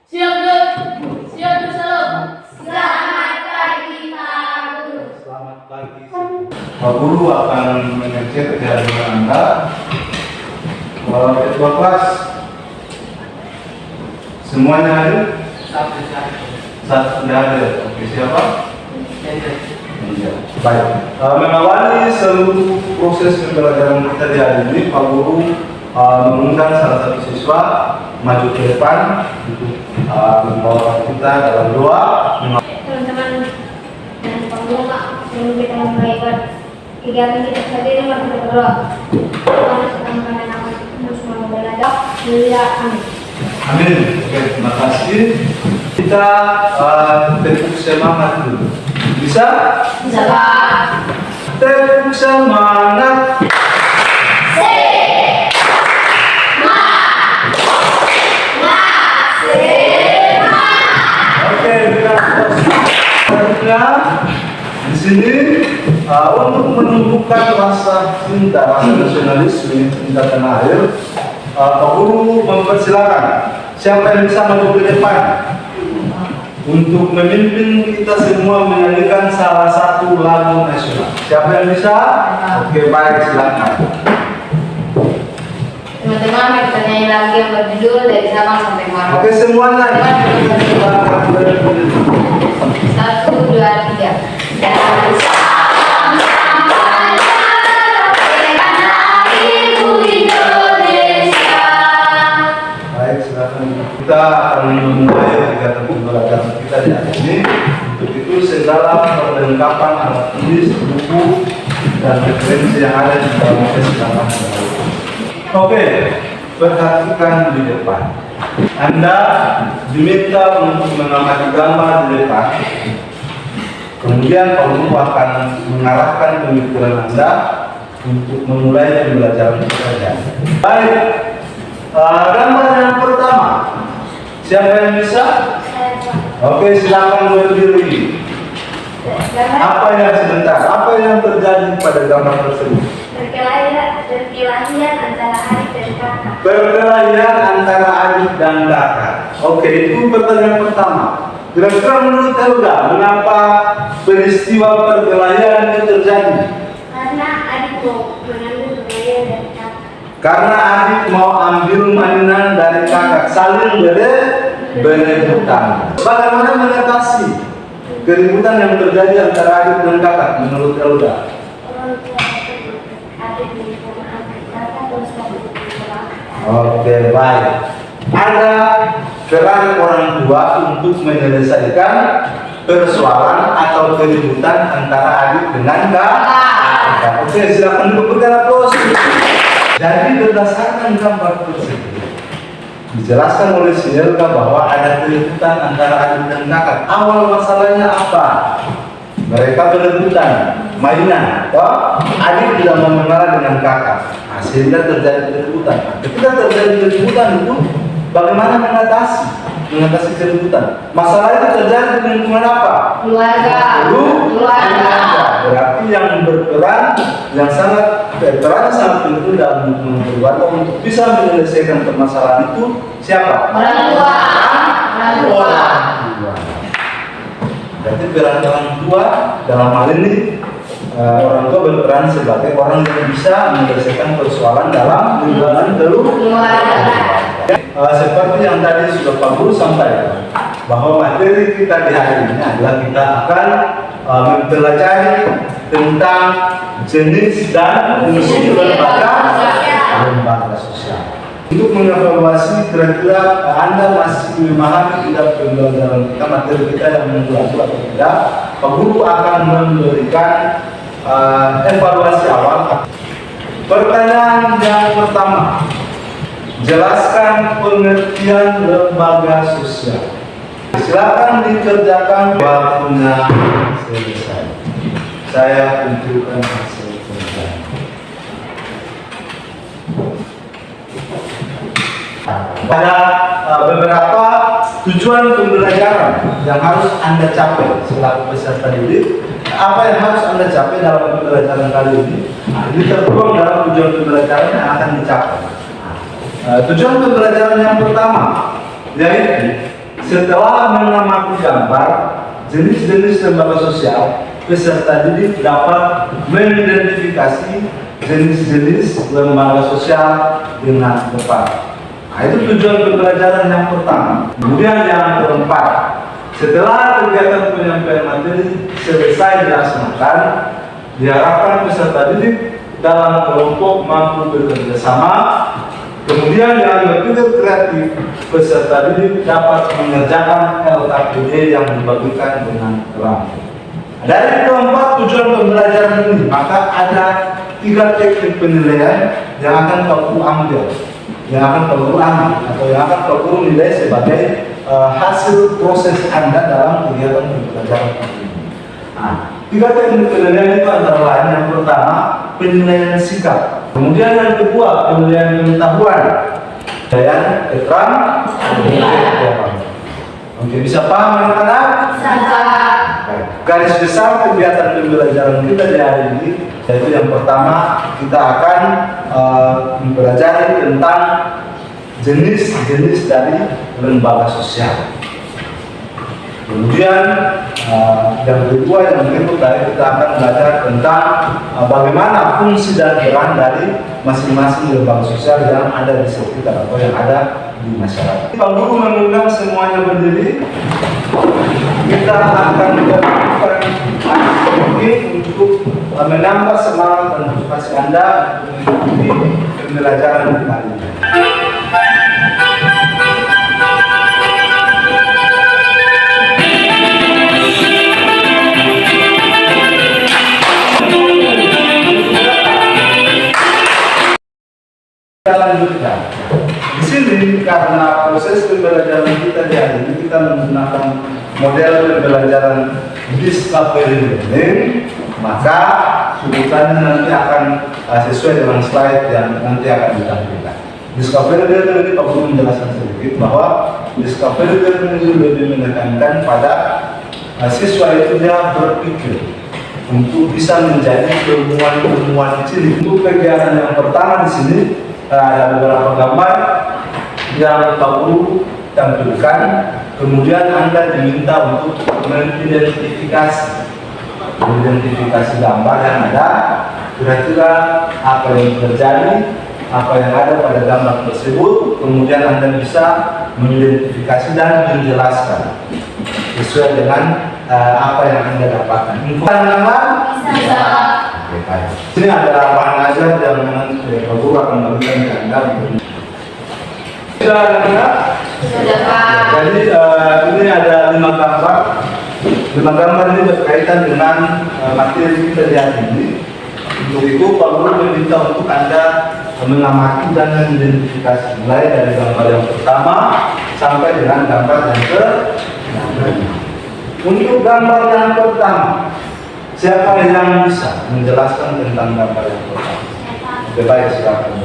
Siap, Dut. Siap, Dut. Salam. Selamat pagi, Pak Guru. Selamat pagi. Pak Guru akan mengecek kehadiran Anda. Ketua kelas semuanya hadir? Satu tidak hadir. Oke, siapa? Iya. Baik. Mengawali seluruh proses pembelajaran kita di hari ini, Pak Guru mengundang salah satu siswa maju ke depan untuk membawa kita dalam doa. Teman-teman dan Pak Guru, Pak, sebelum kita memulai kegiatan kita saat ini, mari kita berdoa. Tuhan sedang mengenai nama kita semua belajar. Mulia, amin. Amin. Oke, terima kasih. Kita tepuk semangat dulu. Bisa? Bisa, Pak. Tepuk semangat. Oke, kita selanjutnya di sini untuk menumbuhkan rasa cinta, rasa nasionalisme, cinta tanah air, Pak Guru mempersilakan siapa yang bisa maju ke depan untuk memimpin kita semua menyanyikan salah satu lagu nasional. Siapa yang bisa? Oke, baik, silakan. Teman-teman, kita nyanyi lagi yang berjudul Dari Sabang Sampai Merauke. Oke, semuanya. 1, 2, 3. Dari Sabang sampai Merauke, tanah airku Indonesia. Baik, silakan. Kita akan memulai kegiatan pembelajaran kita di hari ini. Untuk itu segala perlengkapan alat tulis, buku, dan referensi yang ada di dalam silakan. Oke, perhatikan di depan. Anda diminta untuk mengamati gambar di depan. Kemudian Pak Guru akan mengarahkan pemikiran Anda untuk memulai pembelajaran kita. Baik, gambar yang pertama. Siapa yang bisa? Oke, silakan berdiri. Apa yang sebentar? Apa yang terjadi pada gambar tersebut? Perkelahian antara adik dan kakak. Perkelahian antara adik dan kakak. Oke, itu pertanyaan pertama. Kira-kira menurut Helga, mengapa peristiwa perkelahian itu terjadi? Karena adik mau mengambil mainan dari kakak. Karena adik mau ambil mainan dari kakak, saling berebutan. Bagaimana mengatasi keributan yang terjadi antara adik dan kakak menurut Helga? Orang tua adik minta maaf ke kakak, terus kakak minta maaf. Oke, baik. Ada peran orang tua untuk menyelesaikan persoalan atau keributan antara adik dengan kakak. Oke, silakan duduk bergerak. Jadi berdasarkan gambar tersebut dijelaskan oleh si Helga bahwa ada keributan antara adik dan kakak. Awal masalahnya apa? Mereka berebutan mainan. Adik tidak mau mengalah dengan kakak. Sehingga terjadi keributan. Ketika terjadi keributan itu, bagaimana mengatasi keributan? Masalah itu terjadi di lingkungan apa? Keluarga. Berarti yang berperan, yang sangat berperan sangat penting dalam lingkungan keluarga untuk bisa menyelesaikan permasalahan itu siapa? Orang tua. Berarti peran orang tua dalam hal ini orang tua berperan sebagai orang yang bisa menyelesaikan persoalan dalam lingkungan keluarga. Seperti yang tadi sudah Pak Guru sampaikan, bahwa materi kita di hari ini adalah kita akan mempelajari tentang jenis dan fungsi lembaga sosial. Untuk mengevaluasi kira-kira Anda masih memahami tidak pembelajaran kita, materi kita yang mengulang atau tidak, Pak Guru akan memberikan evaluasi awal. Pertanyaan yang pertama, jelaskan pengertian lembaga sosial. Silakan dikerjakan waktunya selesai. Saya tunjukkan hasil kerjaan. Ada beberapa tujuan pembelajaran yang harus Anda capai selaku peserta didik. Apa yang harus Anda capai dalam pembelajaran kali ini? Ini tertuang dalam tujuan pembelajaran yang akan dicapai. Tujuan pembelajaran yang pertama yaitu Setelah mengamati gambar jenis-jenis lembaga sosial, peserta didik dapat mengidentifikasi jenis-jenis lembaga sosial dengan tepat. Nah, itu tujuan pembelajaran yang pertama. Kemudian yang keempat, setelah kegiatan penyampaian materi selesai dilaksanakan, diharapkan peserta didik dalam kelompok mampu bekerja sama. Kemudian yang berpikir kreatif, peserta didik dapat mengerjakan LKPD yang dibagikan dengan terang. Dari keempat tujuan pembelajaran ini, maka ada 3 teknik penilaian yang akan kau ambil, atau yang akan kau nilai sebagai hasil proses Anda dalam kegiatan pembelajaran ini. Nah, 3 teknik penilaian itu antara lain: yang pertama, penilaian sikap; kemudian yang kedua, penilaian pengetahuan; dan keterangan. Oke, bisa paham anak-anak? Garis besar kegiatan pembelajaran kita di hari ini, yaitu yang pertama, kita akan mempelajari tentang jenis-jenis dari lembaga sosial. Kemudian yang kedua, yang berikut tadi, kita akan belajar tentang bagaimana fungsi dan peran dari masing-masing lembaga sosial yang ada di sekitar atau yang ada di masyarakat. Pak Guru mengundang semuanya berdiri. Kita akan melakukan ini untuk menambah semangat dan motivasi Anda untuk mengikuti pembelajaran kali ini. Kita lanjutkan. Di sini karena proses pembelajaran kita di hari ini kita menggunakan model pembelajaran discovery learning, maka urutannya nanti akan sesuai dengan slide yang nanti akan ditampilkan. Discovery learning ini Pak Guru menjelaskan sedikit bahwa discovery learning itu lebih menekankan pada siswa itu dia berpikir untuk bisa menjadi ilmuwan cilik. Untuk kegiatan yang pertama di sini ada beberapa gambar yang Pak Guru tampilkan. Kemudian Anda diminta untuk mengidentifikasi gambar yang ada, kira-kira apa yang terjadi, apa yang ada pada gambar tersebut. Kemudian Anda bisa mengidentifikasi dan menjelaskan sesuai dengan apa yang Anda dapatkan. Info teman-teman? Bisa. Oke, baik. Ini ada bahan ajar yang Pak Guru akan bagikan ke Anda. Sudah, jadi ini ada 5 gambar. 5 gambar ini berkaitan dengan materi kita di hari ini. Untuk itu Pak Guru meminta untuk Anda mengamati dan mengidentifikasi mulai dari gambar yang pertama sampai dengan gambar yang ke-6. Untuk gambar yang pertama, siapa yang bisa menjelaskan tentang gambar yang pertama? Oke, baik, silakan.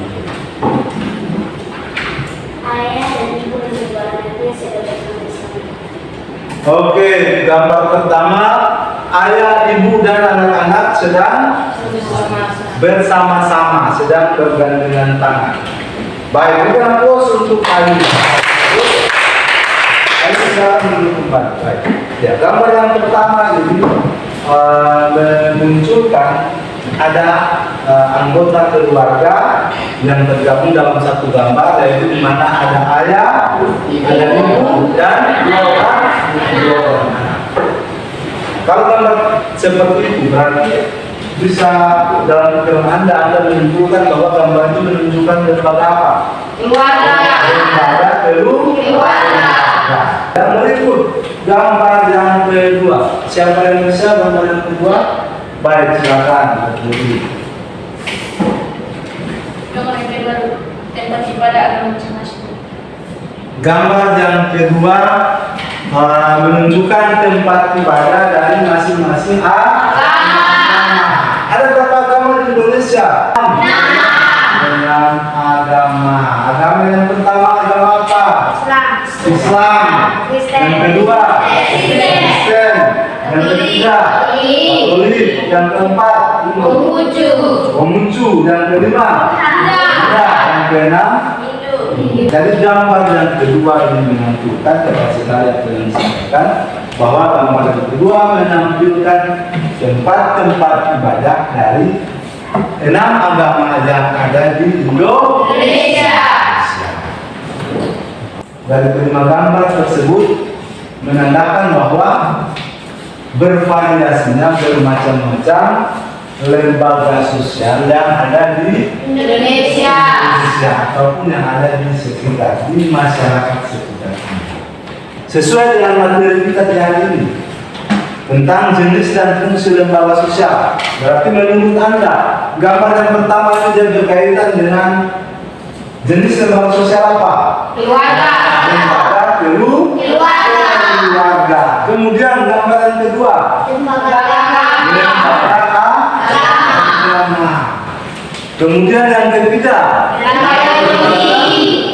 Ayah dan ibu dan kedua anaknya sedang bersama-sama. Oke, gambar pertama, ayah, ibu, dan anak-anak sedang bersama-sama, sedang bergandengan tangan. Baik, kita pose untuk ayah. Ayah sekarang menunjuk kembali. Baik. Ya, gambar yang pertama ini memunculkan ada anggota keluarga yang tergabung dalam satu gambar, yaitu di mana ada ayah, ada ibu, dan 2 orang anak. Kalau gambar seperti itu berarti bisa dalam pikiran Anda menunjukkan bahwa gambar itu menunjukkan lembaga apa? Keluarga. Lembaga keluarga. Dan berikut gambar yang kedua. Siapa yang bisa gambar yang kedua? Baik, silakan berdiri. Nomor yang kedua, tempat ibadah agama masing-masing. Gambar yang kedua menunjukkan tempat ibadah dari masing-masing agama. Ada berapa agama di Indonesia? Dengan agama. Agama yang pertama agama apa? Islam. Yang kedua Kristen. Yang ketiga Katolik. Yang keempat Konghucu. Yang kelima Buddha. Yang keenam Jadi gambar yang kedua ini menampilkan dapat sekali apa yang disampaikan bahwa gambar yang kedua menampilkan tempat-tempat ibadah dari 6 agama yang ada di Indonesia. Dari kelima gambar tersebut menandakan bahwa bervariasinya bermacam-macam lembaga sosial yang ada di Indonesia ataupun yang ada di sekitar, di masyarakat sekitar ini. Sesuai dengan materi kita di hari ini tentang jenis dan fungsi lembaga sosial, berarti menurut Anda gambar yang pertama itu berkaitan dengan jenis lembaga sosial apa? keluarga. Lembaga keluarga. Kemudian gambar yang kedua, lembaga agama. Kemudian yang ketiga,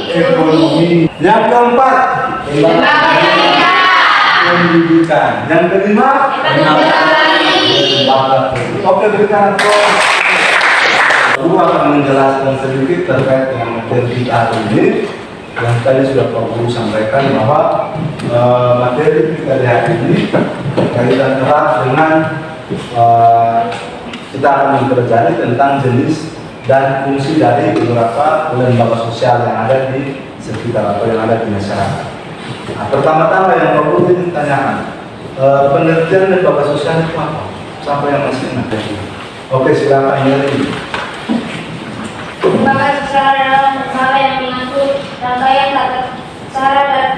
ekonomi. Yang keempat, pendidikan. Yang kelima, oke, berikan applause. Guru akan menjelaskan sedikit terkait dengan materi kita hari ini. Yang tadi sudah Pak Guru sampaikan bahwa materi kita di hari ini berkaitan erat dengan kita akan mempelajari tentang jenis dan fungsi dari beberapa lembaga sosial yang ada di sekitar atau yang ada di masyarakat. Nah, pertama-tama yang Pak Guru ingin tanyakan, pengertian lembaga sosial itu apa? Siapa yang masih ingat? Oke, silakan ini. Lembaga sosial adalah lembaga yang mengatur rangkaian tata cara dan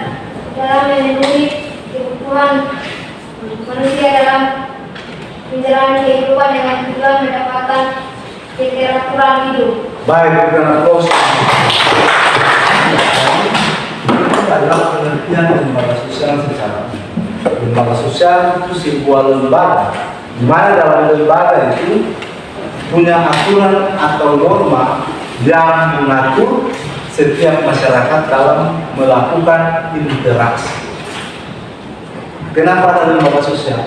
dalam memenuhi kebutuhan manusia dalam menjalani kehidupan dengan tujuan mendapatkan keteraturan hidup. Baik, berikan applause. Itu adalah pengertian lembaga sosial secara lembaga sosial itu sebuah lembaga di mana dalam lembaga itu punya aturan atau norma yang mengatur setiap masyarakat dalam melakukan interaksi. Kenapa ada lembaga sosial?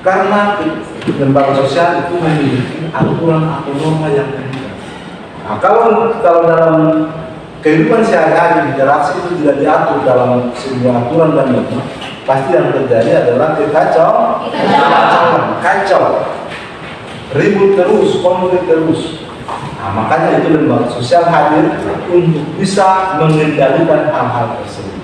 Karena lembaga sosial itu memiliki aturan atau norma yang berbeda. Nah, kalau dalam kehidupan sehari-hari interaksi itu tidak diatur dalam sebuah aturan dan norma, pasti yang terjadi adalah kacau, ribut terus, konflik terus. Nah, makanya itu lembaga sosial hadir untuk bisa mengendalikan hal-hal tersebut.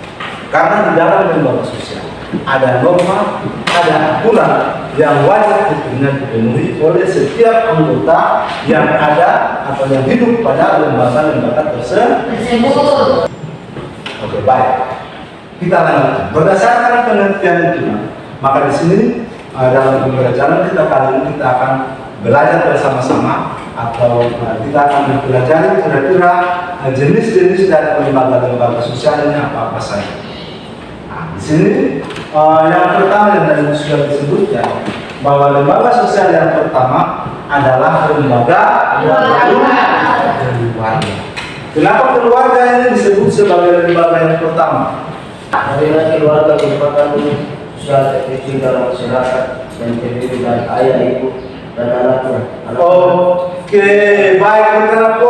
Karena di dalam lembaga sosial ada norma, ada aturan yang wajib hukumnya dipenuhi oleh setiap anggota yang ada atau yang hidup pada lembaga-lembaga tersebut. Oke, baik. Kita lanjutkan. Berdasarkan pengertian itu, maka di sini dalam pembelajaran kita kali ini kita akan belajar bersama-sama atau kita akan mempelajari kira-kira jenis-jenis dari lembaga-lembaga sosial ini apa-apa saja. Nah, di sini yang pertama yang tadi sudah disebutkan bahwa lembaga sosial yang pertama adalah lembaga keluarga. Kenapa keluarga ini disebut sebagai lembaga yang pertama? Karena keluarga merupakan sosial terkecil dalam masyarakat dan terdiri dari ayah, ibu, dan anaknya. Oke, baik, karena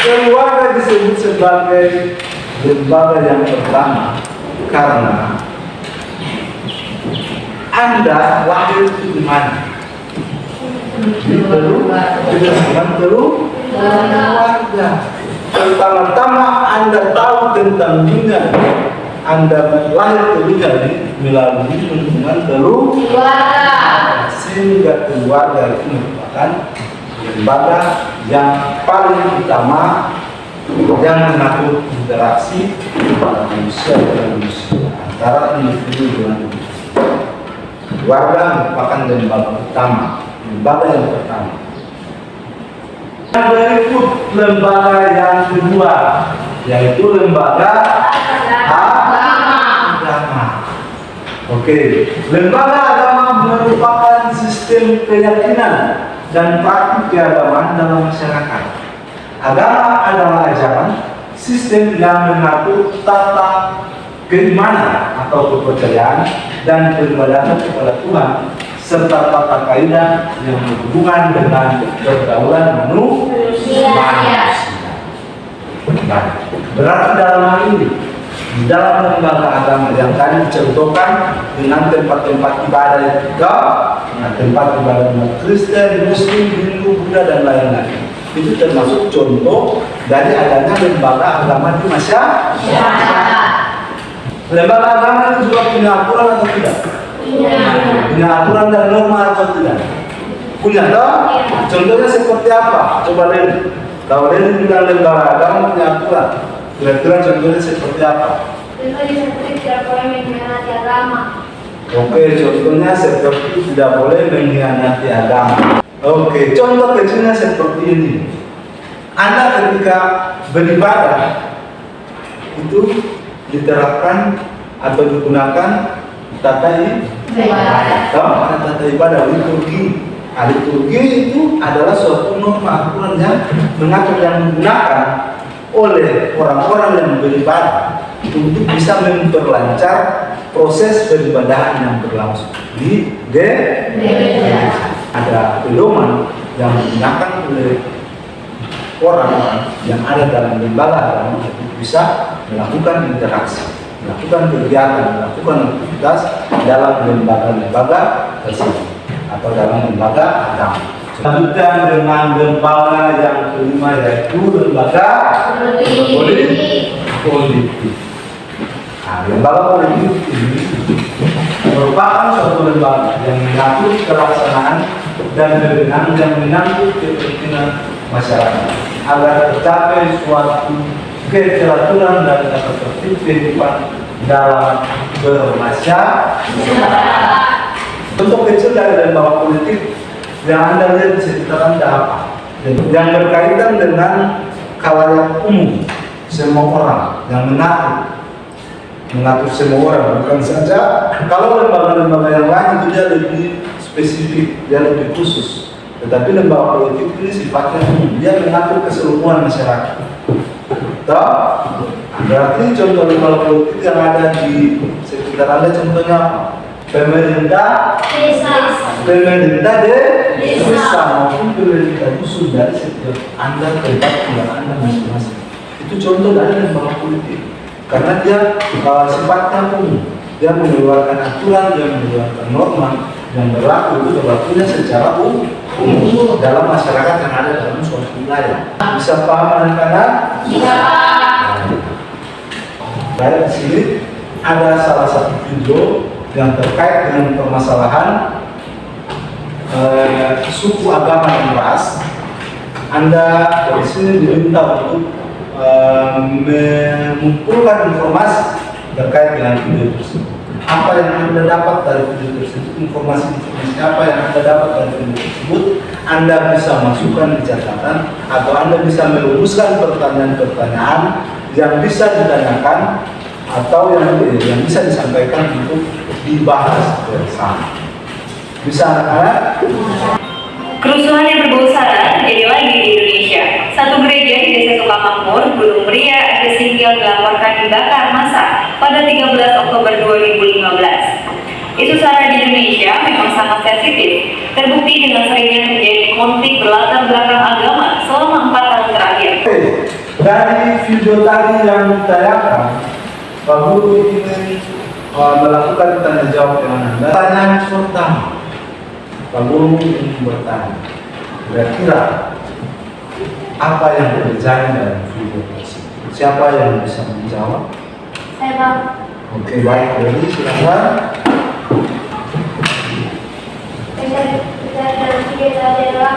keluarga disebut sebagai lembaga yang pertama karena Anda lahir di mana? Di keluarga. Pertama-tama Anda tahu tentang dunia, Anda lahir ke dunia ini melalui hubungan keluarga, sehingga keluarga itu merupakan lembaga yang paling utama yang mengatur interaksi antara manusia dengan manusia, antara individu dengan individu. Keluarga merupakan lembaga utama, lembaga yang pertama. Yang berikut lembaga yang kedua, yaitu lembaga agama. Oke, lembaga agama merupakan sistem keyakinan dan praktik keagamaan dalam masyarakat. Agama adalah ajaran sistem yang mengatur tata keimanan atau kepercayaan dan peribadatan kepada Tuhan serta tata kaidah yang berhubungan dengan pergaulan manusia. manusia. Nah, berarti dalam hal ini di dalam lembaga agama yang tadi dicontohkan dengan tempat-tempat ibadah juga, nah, tempat ibadah umat Kristen, Muslim, Hindu, Buddha dan lain-lain, itu termasuk contoh dari adanya lembaga agama di masyarakat. Lembaga agama itu juga punya aturan atau tidak? Punya aturan dan norma atau tidak? Punya toh? Contohnya seperti apa? Coba lihat. Kalau dia bilang lembaga agama punya aturan, kira-kira contohnya seperti apa? Contohnya seperti tidak boleh mengkhianati agama. Oke, contohnya seperti tidak boleh mengkhianati agama. Oke, contoh kecilnya seperti ini. Anda ketika beribadah itu diterapkan atau digunakan tata ibadah. Ada tata ibadah liturgi. Liturgi itu adalah suatu norma aturan yang mengatur yang digunakan oleh orang-orang yang beribadah untuk bisa memperlancar proses peribadahan yang berlangsung di gereja. Ada pedoman yang digunakan oleh orang-orang yang ada dalam lembaga agama untuk bisa melakukan interaksi, melakukan kegiatan, melakukan aktivitas dalam lembaga-lembaga tersebut atau dalam lembaga agama. Lanjutkan dengan lembaga yang kelima, yaitu lembaga politik. Nah, lembaga politik ini merupakan suatu lembaga yang mengatur pelaksanaan dan wewenang yang menyangkut kepentingan masyarakat agar tercapai suatu keteraturan dan tata tertib kehidupan dalam bermasyarakat. Contoh kecil dari lembaga politik yang Anda lihat di sekitar Anda apa? Yang berkaitan dengan khalayak umum, semua orang yang mengatur semua orang, bukan saja kalau lembaga-lembaga yang lain itu dia lebih spesifik, dia lebih khusus. Tetapi lembaga politik ini sifatnya umum, dia mengatur keseluruhan masyarakat. Tahu? Berarti contoh lembaga politik yang ada di sekitar Anda contohnya apa? Pemerintah desa maupun pemerintah dusun dari setiap Anda tempat tinggal Anda masing-masing. Itu contoh dari lembaga politik. Karena dia sifatnya umum, dia mengeluarkan aturan, dia mengeluarkan norma yang berlaku itu berlakunya secara umum dalam masyarakat yang ada dalam suatu wilayah. Bisa paham anak-anak? Bisa. Baik, di sini ada salah satu video yang terkait dengan permasalahan suku agama dan ras. Anda di sini diminta untuk mengumpulkan informasi terkait dengan video tersebut. Apa yang Anda dapat dari video tersebut, informasi apa yang Anda dapat dari video tersebut, Anda bisa masukkan di catatan atau Anda bisa merumuskan pertanyaan-pertanyaan yang bisa ditanyakan atau yang bisa disampaikan untuk dibahas bersama. Bisa anak-anak? Kerusuhan yang berbau sara terjadi lagi di Indonesia. Satu gereja di Desa Sukamakmur, Gunung Muria, Aceh Singkil dilaporkan dibakar massa pada 13 Oktober 2015. Isu sara di Indonesia memang sangat sensitif, terbukti dengan seringnya terjadi konflik berlatar belakang agama selama 4 tahun terakhir. Dari video tadi yang ditayangkan, Pak Guru ingin melakukan tanya jawab dengan Anda. Pertanyaan pertama, Pak Guru ingin bertanya, kira-kira apa yang terjadi dalam video tersebut? Siapa yang bisa menjawab? Saya Bang. Oke, baik, jadi silakan. Dalam video tadi adalah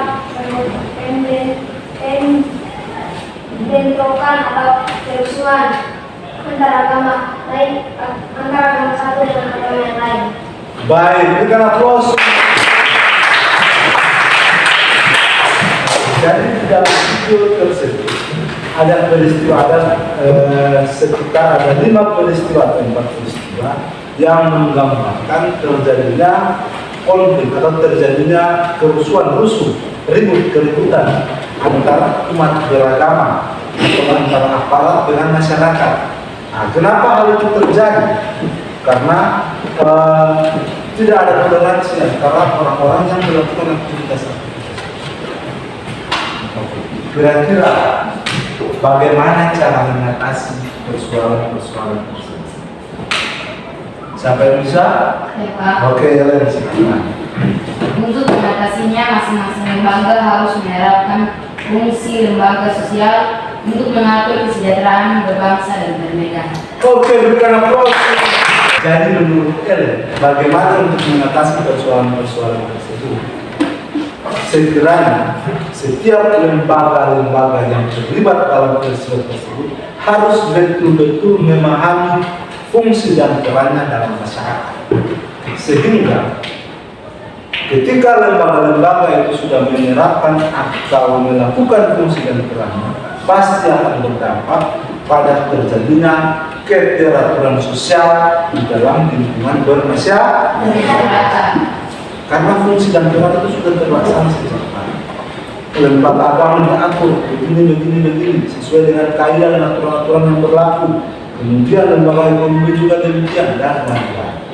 bentrokan atau kerusuhan antara agama lain, antara agama satu dengan agama yang lain. Baik, berikan aplaus. Jadi di dalam video tersebut ada peristiwa, sekitar ada 5 peristiwa atau 4 peristiwa yang menggambarkan terjadinya konflik atau terjadinya keributan antara umat beragama atau antara aparat dengan masyarakat. Nah, kenapa hal itu terjadi? Karena tidak ada toleransi antara orang-orang yang melakukan aktivitas. Kira-kira bagaimana cara mengatasi persoalan-persoalan tersebut? Siapa yang bisa? Ya, Pak. Oke, Ellen, silakan. Untuk mengatasinya, masing-masing lembaga harus menerapkan fungsi lembaga sosial untuk mengatur kesejahteraan berbangsa dan bernegara. Oke, berikan aplaus. Jadi menurut Ellen, bagaimana untuk mengatasi persoalan-persoalan tersebut? Sekiranya setiap lembaga-lembaga yang terlibat dalam peristiwa tersebut harus betul-betul memahami fungsi dan perannya dalam masyarakat, sehingga ketika lembaga-lembaga itu sudah menerapkan atau melakukan fungsi dan perannya, pasti akan berdampak pada terjadinya keteraturan sosial di dalam lingkungan bermasyarakat. Karena fungsi dan peran itu sudah terlaksana sejak awal. Lembaga agama diatur begini sesuai dengan kaidah dan aturan-aturan yang berlaku. Kemudian lembaga ekonomi juga demikian dan lain-lain.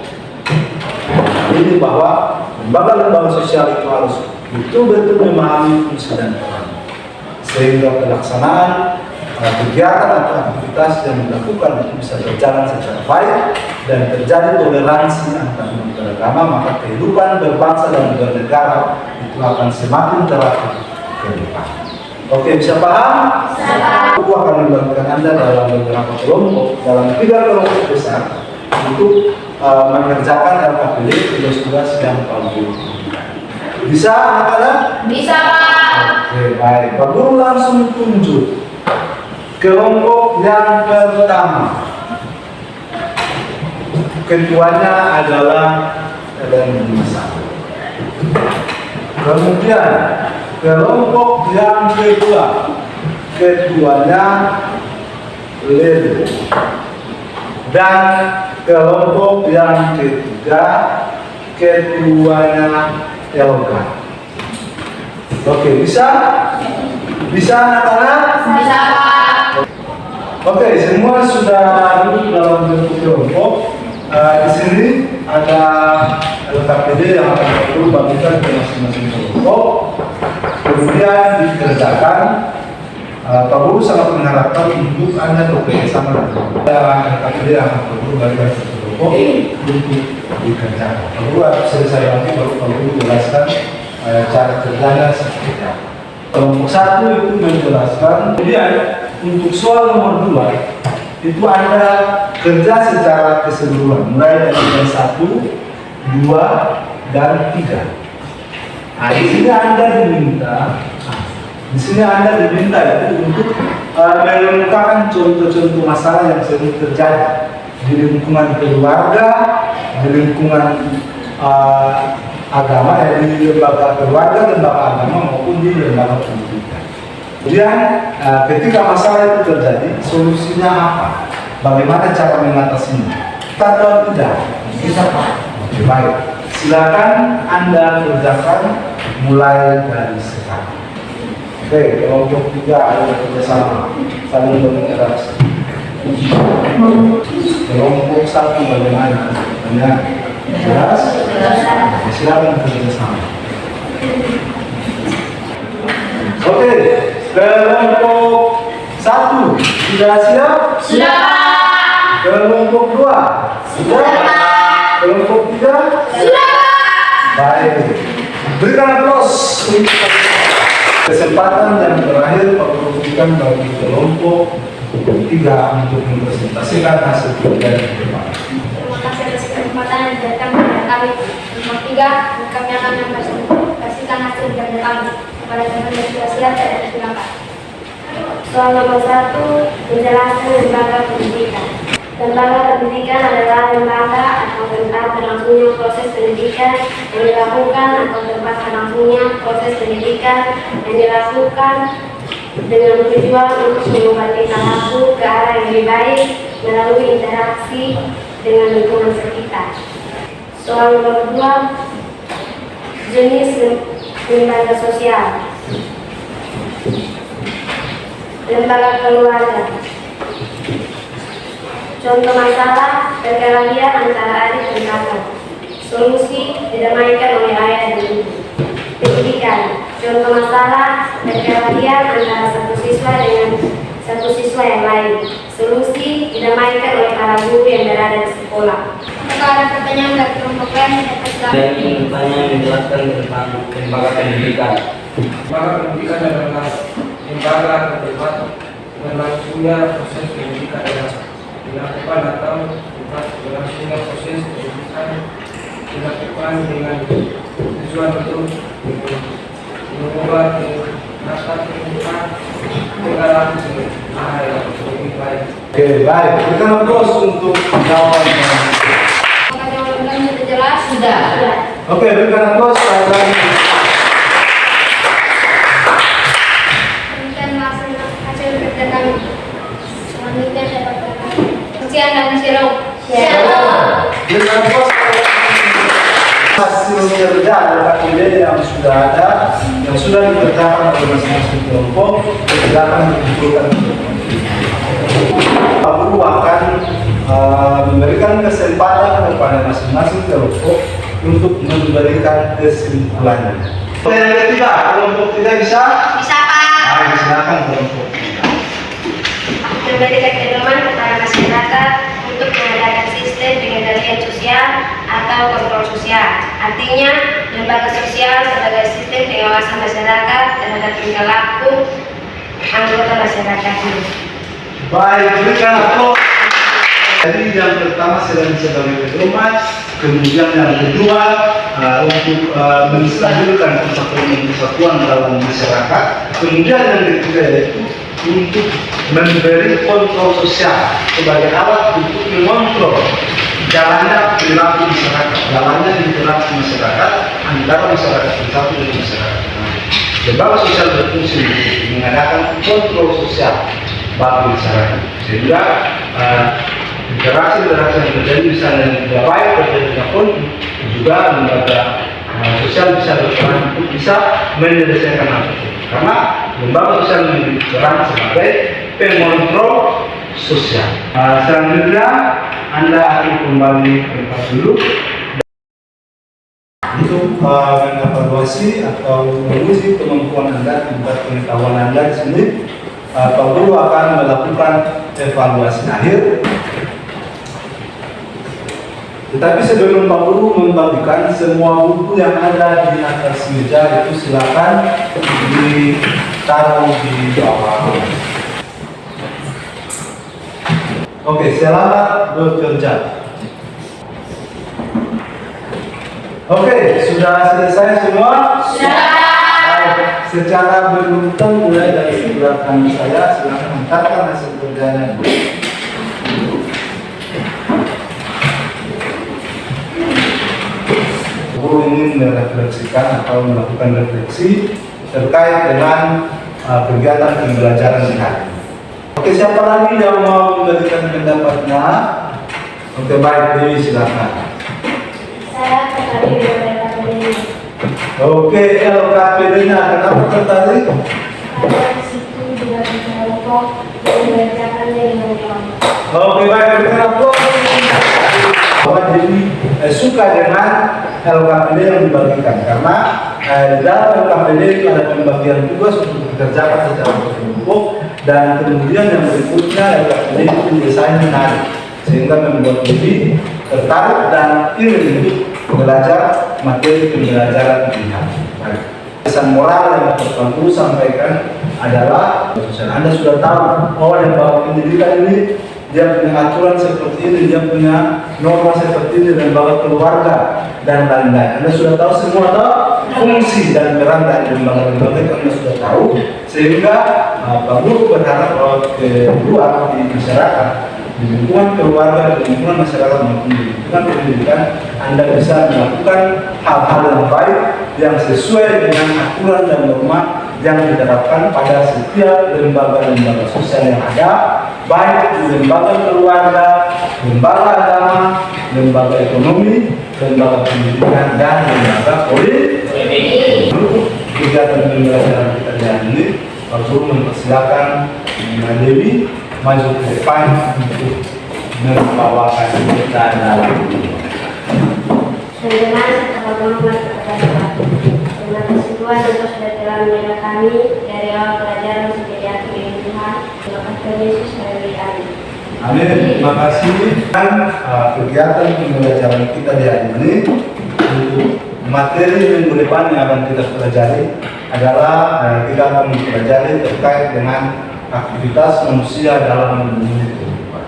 Ini bahwa lembaga-lembaga sosial itu harus betul-betul memahami fungsi dan peran, sehingga pelaksanaan kegiatan atau aktivitas yang dilakukan itu bisa berjalan secara baik dan terjadi toleransi antar beragama, maka kehidupan berbangsa dan bernegara itu akan semakin teratur ke depan. Oke, bisa paham? Aku akan membagikan Anda dalam beberapa kelompok, dalam 3 kelompok besar untuk mengerjakan LKPD tugas-tugas yang Pak Guru. Bisa anak-anak? Bisa, Pak. Oke, baik. Pak Guru langsung tunjuk kelompok yang pertama. Ketuanya adalah Ellen Misa. Kemudian kelompok yang kedua, ketuanya Leo. Dan kelompok yang ketiga, ketuanya Elga. Oke, bisa? Bisa anak-anak? Bisa, Pak. Oke, semua sudah duduk dalam bentuk kelompok. Di sini ada LKPD yang akan perlu bagikan ke masing-masing kelompok. Kemudian dikerjakan. Pak Guru sangat mengharapkan untuk Anda bekerjasama dengan LKPD yang akan perlu bagikan ke kelompok untuk dikerjakan. Pak Guru harus selesai lagi baru Pak Guru jelaskan cara kerjanya seperti apa. Kelompok 1 itu menjelaskan. Kemudian untuk soal nomor 2 itu Anda kerja secara keseluruhan mulai dari yang 1, 2, dan 3. Nah, di sini Anda diminta itu untuk mengemukakan contoh-contoh masalah yang sering terjadi di lingkungan keluarga, di lingkungan agama, di lembaga keluarga, lembaga agama maupun di lembaga pendidikan. Kemudian ketika masalah itu terjadi, solusinya apa? Bagaimana cara mengatasinya? Atau tidak? Bisa, Pak. Oke, baik. Silakan Anda kerjakan mulai dari sekarang. Oke, kelompok 3 ada kerjasama, saling berinteraksi. Kelompok 1 bagaimana? Banyak jelas? Silakan kerjasama. Oke, kelompok 1 sudah siap? Sudah, Pak. Kelompok 2 sudah? Kelompok 3 Sudah, Pak. baik. Berikan aplaus untuk kesempatan yang terakhir Pak Guru berikan bagi kelompok 3 untuk mempresentasikan hasil kerja di depan. Terima kasih atas kesempatan yang diberikan kepada kami. Nomor 3, kami akan mempresentasikan hasil kerja kami kepada teman yang sudah siap dan silakan. Soal nomor 1, menjelaskan lembaga pendidikan. Lembaga pendidikan adalah lembaga atau tempat berlangsungnya proses pendidikan yang dilakukan atau tempat berlangsungnya proses pendidikan yang dilakukan dengan tujuan untuk mengubah tingkah laku ke arah yang lebih baik melalui interaksi dengan lingkungan sekitar. Soal nomor 2, jenis lembaga sosial. Lembaga keluarga. Contoh masalah perkelahian antara adik dan kakak. Solusi didamaikan oleh ayah dan ibu. Pendidikan. contoh masalah, perkelahian antara satu siswa dengan satu siswa yang lain. Solusi didamaikan oleh para guru yang berada di sekolah. Apakah ada pertanyaan dari kelompok lain? Saya ingin bertanya menjelaskan tentang lembaga pendidikan. Lembaga pendidikan adalah lembaga tempat berlangsungnya proses pendidikan yang dilakukan atau tempat berlangsungnya proses pendidikan dilakukan dengan tujuan untuk mengubah naskah pendidikan negara yang lebih baik. Oke, baik. Berikan aplaus untuk jawaban. Apakah jawabannya sudah jelas? Sudah. Oke, berikan aplaus pada Demikian hasil kerja kami. Selanjutnya dapat Sian dan Shalom. Berikan aplaus pada hasil kerja KPD yang sudah ada, yang sudah dikerjakan oleh masing-masing kelompok, silakan dikumpulkan. Pak Guru akan memberikan kesempatan kepada masing-masing kelompok untuk memberikan kesimpulannya. Yang ketiga, kelompok tidak bisa? Bisa Pak. Nah, silakan kelompok. Memberikan pedoman kepada masyarakat untuk mengadakan sistem pengendalian sosial atau kontrol sosial. Artinya, lembaga sosial sebagai sistem pengawasan masyarakat terhadap tingkah laku anggota masyarakatnya. Baik, berikan aplaus. Jadi yang pertama selain sebagai pedoman, kemudian yang kedua untuk menstabilkan persatuan dalam masyarakat, kemudian yang ketiga yaitu untuk memberi kontrol sosial sebagai alat untuk mengontrol jalannya perilaku masyarakat, jalannya perilaku masyarakat antara masyarakat satu dan masyarakat lain. Lembaga sosial berfungsi untuk mengadakan kontrol sosial bagi masyarakat, sehingga interaksi yang terjadi misalnya tidak baik terjadi konflik, juga lembaga sosial bisa berperan untuk bisa menyelesaikan hal itu. Karena lembaga sosial memiliki peran sebagai pengontrol sosial. Selanjutnya Anda akan kembali ke tempat dulu untuk mengevaluasi atau menguji kemampuan Anda, tingkat pengetahuan Anda di sini. Pak Guru akan melakukan evaluasi akhir. Tetapi sebelum Pak Guru membagikan semua buku yang ada di atas meja itu silakan ditaruh di bawah. Oke, selamat bekerja. Oke, sudah selesai semua? Sudah. Baik, secara berurutan mulai dari sebelah kanan saya, silakan mencatat hasil kerjanya. Guru ingin merefleksikan atau melakukan refleksi terkait dengan kegiatan pembelajaran di hari ini. Oke, siapa lagi yang mau memberikan pendapatnya? Oke, baik, Dewi silakan. Saya tertarik dengan KPD. Oke, LKPD-nya kenapa tertarik? Karena di situ juga di kelompok yang mengerjakan dengan kelompok. Oke, baik, berikan aplaus. Bahwa jadi suka dengan LKPD yang dibagikan karena di dalam LKPD itu ada pembagian tugas untuk dikerjakan secara berkelompok dan kemudian yang berikutnya LKPD itu desain menarik sehingga membuat lebih tertarik dan ingin untuk belajar materi pembelajaran pilihan. Pesan moral yang Pak Guru sampaikan adalah Anda sudah tahu lembaga pendidikan ini dia punya aturan seperti ini, dia punya norma seperti ini, lembaga keluarga dan lain-lain. Anda sudah tahu semua fungsi dan peran dari lembaga-lembaga itu Anda sudah tahu, sehingga Pak Guru berharap bahwa keluar di masyarakat, di lingkungan keluarga, di lingkungan masyarakat maupun di lingkungan pendidikan, Anda bisa melakukan hal-hal yang baik yang sesuai dengan aturan dan norma yang diterapkan pada setiap lembaga-lembaga sosial yang ada, baik di lembaga keluarga, lembaga agama, lembaga ekonomi, lembaga pendidikan, dan lembaga politik. Untuk kegiatan pembelajaran kita hari ini, Pak Guru mempersilakan Mbak Dewi maju ke depan untuk membawakan kita dalam Bagaimana setelah mengulang terima kasih. Tuhan Engkau sudah telah menjaga kami dari awal pelajaran sampai di akhir ini Tuhan. Terima kasih Yesus dari amin. Amin. Terima kasih. Dan kegiatan pembelajaran kita di hari ini untuk materi minggu depan yang akan kita pelajari adalah kita akan mempelajari terkait dengan aktivitas manusia dalam dunia kehidupan.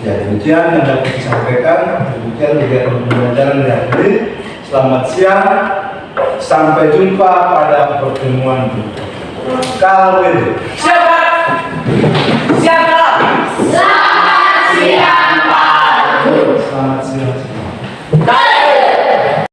Ya, demikian yang dapat disampaikan. Demikian kegiatan pembelajaran di hari ini. Selamat siang. Sampai jumpa pada pertemuan berikutnya. Kawin.